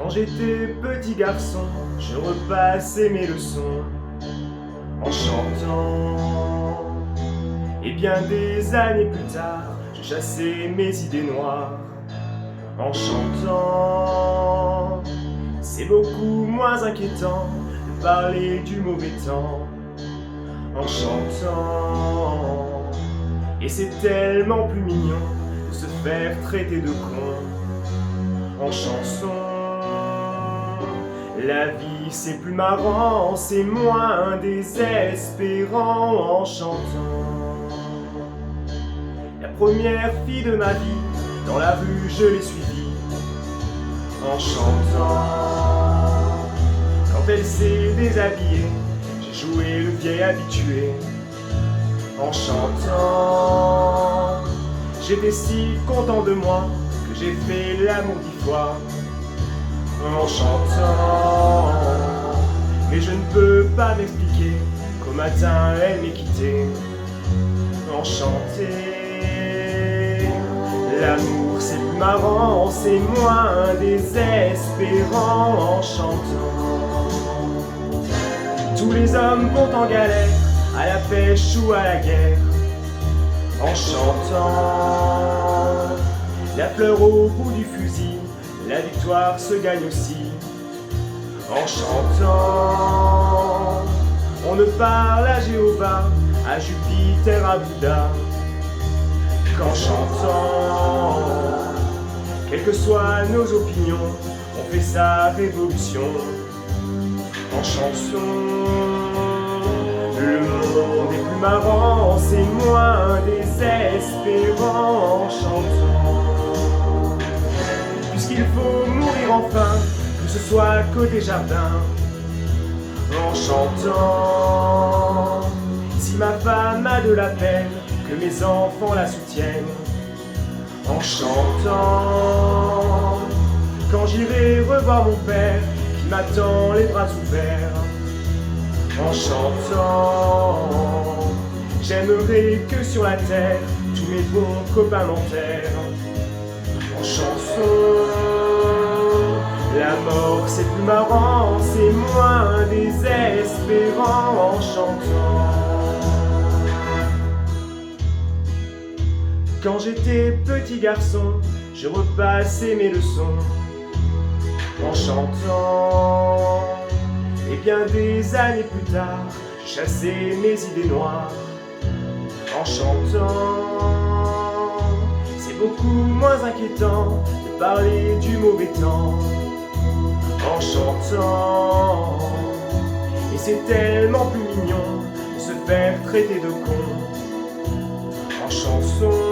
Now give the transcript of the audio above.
Quand j'étais petit garçon, je repassais mes leçons en chantant. Et bien des années plus tard, je chassais mes idées noires en chantant. C'est beaucoup moins inquiétant de parler du mauvais temps en chantant. Et c'est tellement plus mignon de se faire traiter de con en chanson. La vie c'est plus marrant, c'est moins désespérant en chantant. La première fille de ma vie, dans la rue je l'ai suivie en chantant. Quand elle s'est déshabillée, j'ai joué le vieil habitué en chantant. J'étais si content de moi que j'ai fait l'amour 10 fois en chantant. Mais je ne peux pas m'expliquer qu'au matin elle m'ait quitté en chanter. L'amour c'est plus marrant, c'est moins désespérant en chantant. Tous les hommes vont en galère, à la pêche ou à la guerre en chantant. La fleur au bout du fusil, la victoire se gagne aussi en chantant. On ne parle à Jéhovah, à Jupiter, à Bouddha qu'en chantant. Quelles que soient nos opinions, on fait sa révolution en chanson. Le monde est plus marrant, c'est moins désespérant en chantant. Puisqu'il faut mourir enfin, que ce soit côté jardin en chantant. Si ma femme a de la peine, que mes enfants la soutiennent en chantant. Quand j'irai revoir mon père qui m'attend les bras ouverts en chantant. J'aimerais que sur la terre tous mes bons copains m'enterrent en chanson. La mort c'est plus marrant, c'est moins désespérant en chantant. Quand j'étais petit garçon, je repassais mes leçons en chantant. Et bien des années plus tard, je chassais mes idées noires en chantant. C'est beaucoup moins inquiétant de parler du mauvais temps en chantant. Et c'est tellement plus mignon de se faire traiter de con en chanson.